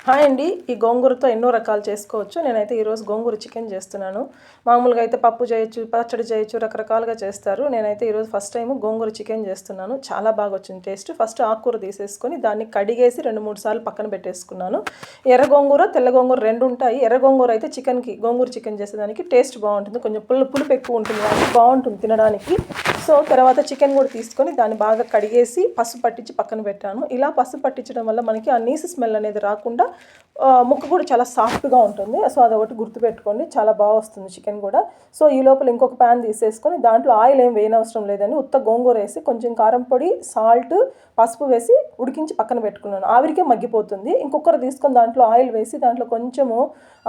Hi అండి. ఈ గోంగూరతో ఎన్నో రకాలు చేసుకోవచ్చు. నేనైతే ఈరోజు గోంగూర చికెన్ చేస్తున్నాను. మామూలుగా అయితే పప్పు చేయొచ్చు, పచ్చడి చేయొచ్చు, రకరకాలుగా చేస్తారు. నేనైతే ఈరోజు ఫస్ట్ టైం గోంగూర చికెన్ చేస్తున్నాను. చాలా బాగా వచ్చింది టేస్ట్. ఫస్ట్ ఆకుకూర తీసేసుకొని దాన్ని కడిగేసి 2-3 సార్లు పక్కన పెట్టేసుకున్నాను. ఎర్ర గోంగూర, తెల్ల గోంగూర 2 ఉంటాయి. ఎర్ర గోంగూర అయితే చికెన్కి గోంగూర చికెన్ చేసేదానికి టేస్ట్ బాగుంటుంది. కొంచెం పులుపు ఎక్కువ ఉంటుంది కాబట్టి బాగుంటుంది తినడానికి. సో తర్వాత చికెన్ కూడా తీసుకొని దాన్ని బాగా కడిగేసి పసుపు పట్టించి పక్కన పెట్టాను. ఇలా పసుపు పట్టించడం వల్ల మనకి ఆ నీసు స్మెల్ అనేది రాకుండా ముక్క కూడా చాలా సాఫ్ట్గా ఉంటుంది. సో అదొకటి గుర్తుపెట్టుకోండి, చాలా బాగా వస్తుంది చికెన్ కూడా. సో ఈ లోపల ఇంకొక ప్యాన్ తీసేసుకొని దాంట్లో ఆయిల్ ఏం వేయనవసరం లేదని ఉత్త గోంగూర వేసి కొంచెం కారం పొడి, సాల్ట్, పసుపు వేసి ఉడికించి పక్కన పెట్టుకున్నాను. ఆవిరికే మగ్గిపోతుంది. ఇంకొకరు తీసుకొని దాంట్లో ఆయిల్ వేసి దాంట్లో కొంచెము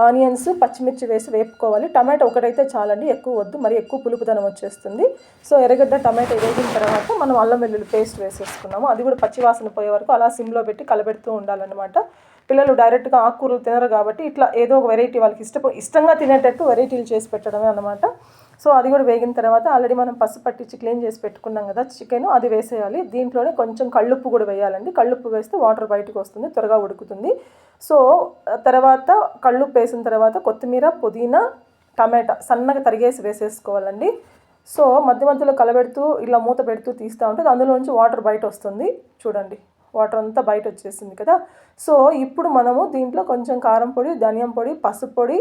ఆనియన్స్, పచ్చిమిర్చి వేసి వేపుకోవాలి. టమాటో ఒకటైతే చాలండి, ఎక్కువ వద్దు, మరి ఎక్కువ పులుపుదనం వచ్చేస్తుంది. సో ఎర్రగడ్డ, టమాటో వేగిన తర్వాత మనం అల్లం వెల్లుల్లి పేస్ట్ వేసేసుకున్నాము. అది కూడా పచ్చివాసన పోయే వరకు అలా సిమ్లో పెట్టి కలబెడుతూ ఉండాలన్నమాట. పిల్లలు డైరెక్ట్గా ఆకుకూరలు తినరు కాబట్టి ఇట్లా ఏదో ఒక వెరైటీ వాళ్ళకి ఇష్టంగా తినేటట్టు వెరైటీలు చేసి పెట్టడమే అనమాట. సో అది కూడా వేగిన తర్వాత ఆల్రెడీ మనం పసుపు పట్టించి క్లీన్ చేసి పెట్టుకున్నాం కదా చికెన్, అది వేసేయాలి. దీంట్లోనే కొంచెం కళ్ళుప్పు కూడా వేయాలండి. కళ్ళుప్పు వేస్తే వాటర్ బయటకు వస్తుంది, త్వరగా ఉడుకుతుంది. సో తర్వాత కళ్ళుప్పు వేసిన తర్వాత కొత్తిమీర, పుదీనా, టమాటా సన్నగా తరిగేసి వేసేసుకోవాలండి. సో మధ్య మధ్యలో కలబెడుతూ ఇలా మూత పెడుతూ తీస్తూ ఉంటుంది. అందులో నుంచి వాటర్ బయట వస్తుంది చూడండి. వాటర్ అంతా బయట వచ్చేసింది కదా. సో ఇప్పుడు మనము దీంట్లో కొంచెం కారం పొడి, ధనియం పొడి, పసుపు పొడి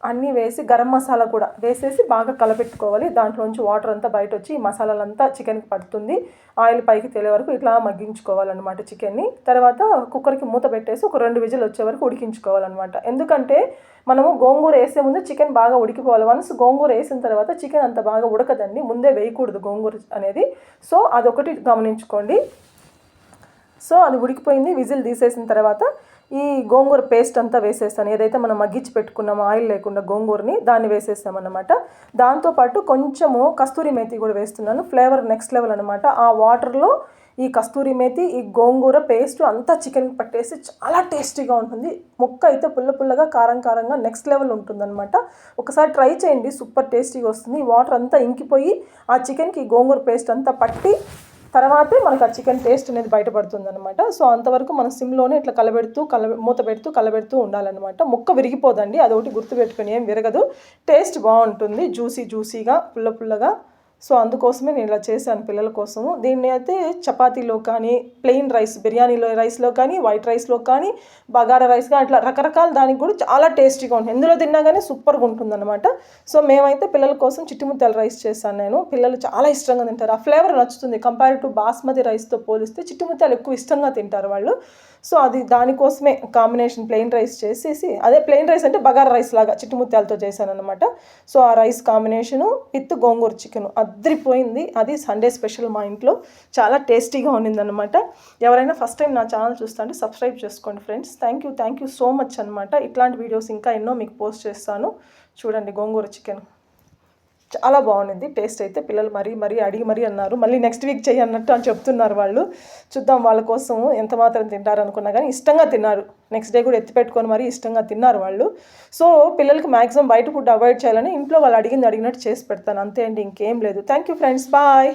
అన్నీ వేసి గరం మసాలా కూడా వేసేసి బాగా కలపెట్టుకోవాలి. దాంట్లోంచి వాటర్ అంతా బయట వచ్చి ఈ మసాలాలంతా చికెన్కి పడుతుంది. ఆయిల్ పైకి తేలే వరకు ఇట్లా మగ్గించుకోవాలన్నమాట చికెన్ని. తర్వాత కుక్కర్కి మూత పెట్టేసి ఒక 2 విజిల్ వచ్చే వరకు ఉడికించుకోవాలన్నమాట. ఎందుకంటే మనము గోంగూర వేసే ముందు చికెన్ బాగా ఉడికిపోవాలి. వన్స్ గోంగూర వేసిన తర్వాత చికెన్ అంత బాగా ఉడకదండి, ముందే వేయకూడదు గోంగూర అనేది. సో అదొకటి గమనించుకోండి. సో అది ఉడికిపోయింది. విజిల్ తీసేసిన తర్వాత ఈ గోంగూర పేస్ట్ అంతా వేసేస్తాను. ఏదైతే మనం మగ్గించి పెట్టుకున్నామో ఆయిల్ లేకుండా గోంగూరని, దాన్ని వేసేస్తామన్నమాట. దాంతోపాటు కొంచెము కస్తూరి మేతి కూడా వేస్తున్నాను. ఫ్లేవర్ నెక్స్ట్ లెవెల్ అనమాట. ఆ వాటర్లో ఈ కస్తూరి మేతి, ఈ గోంగూర పేస్ట్ అంతా చికెన్కి పట్టేసి చాలా టేస్టీగా ఉంటుంది. ముక్క అయితే పుల్లగా, కారంగా నెక్స్ట్ లెవెల్ ఉంటుందన్నమాట. ఒకసారి ట్రై చేయండి, సూపర్ టేస్టీగా వస్తుంది. ఈ వాటర్ అంతా ఇంకిపోయి ఆ చికెన్కి గోంగూర పేస్ట్ అంతా పట్టి తర్వాతే మనకు ఆ చికెన్ టేస్ట్ అనేది బయటపడుతుంది అనమాట. సో అంతవరకు మనం సిమ్లోనే ఇట్లా మూత పెడుతూ కలబెడుతూ ఉండాలన్నమాట. ముక్క విరిగిపోదండి, అదొకటి గుర్తుపెట్టుకుని, ఏం విరగదు, టేస్ట్ బాగుంటుంది, జ్యూసీగా పుల్లగా. సో అందుకోసమే నేను ఇలా చేశాను పిల్లల కోసము. దీన్ని అయితే చపాతీలో కానీ, ప్లెయిన్ రైస్, బిర్యానీలో రైస్లో కానీ, వైట్ రైస్లో కానీ, బగారా రైస్ కానీ, అట్లా రకరకాల దానికి కూడా చాలా టేస్టీగా ఉంటుంది. ఎందులో తిన్నా కానీ సూపర్గా ఉంటుందన్నమాట. సో మేమైతే పిల్లల కోసం చిట్టుముత్యాల రైస్ చేశాను నేను. పిల్లలు చాలా ఇష్టంగా తింటారు, ఆ ఫ్లేవర్ నచ్చుతుంది. కంపేర్ టు బాస్మతి రైస్తో పోలిస్తే చిట్టుముత్యాలు ఎక్కువ ఇష్టంగా తింటారు వాళ్ళు. సో అది దానికోసమే కాంబినేషన్ ప్లెయిన్ రైస్ చేసేసి, అదే ప్లెయిన్ రైస్ అంటే బగారా రైస్ లాగా చిట్టుముత్యాలతో చేశాను అనమాట. సో ఆ rice combination with gongura chicken అదిరిపోయింది. అది సండే స్పెషల్ మా ఇంట్లో. చాలా టేస్టీగా ఉన్నిందనమాట. ఎవరైనా ఫస్ట్ టైం నా ఛానల్ చూస్తుంటే సబ్స్క్రైబ్ చేసుకోండి friends. Thank you so much అనమాట. ఇట్లాంటి వీడియోస్ ఇంకా ఎన్నో మీకు పోస్ట్ చేస్తాను. చూడండి గోంగూర చికెన్ చాలా బాగుంది. టేస్ట్ అయితే పిల్లలు మరీ అడిగి అన్నారు, మళ్ళీ నెక్స్ట్ వీక్ చెయ్యి అన్నట్టు అని చెప్తున్నారు వాళ్ళు. చూద్దాం వాళ్ళ కోసం ఎంత మాత్రం తింటారు అనుకున్నా కానీ ఇష్టంగా తిన్నారు. నెక్స్ట్ డే కూడా ఎత్తిపెట్టుకొని మరీ ఇష్టంగా తిన్నారు వాళ్ళు. సో పిల్లలకి మ్యాక్సిమం బయట ఫుడ్ అవాయిడ్ చేయాలని ఇంట్లో వాళ్ళు అడిగినట్టు చేసి పెడతాను, అంతే అండి, ఇంకేం లేదు. Thank you friends, bye.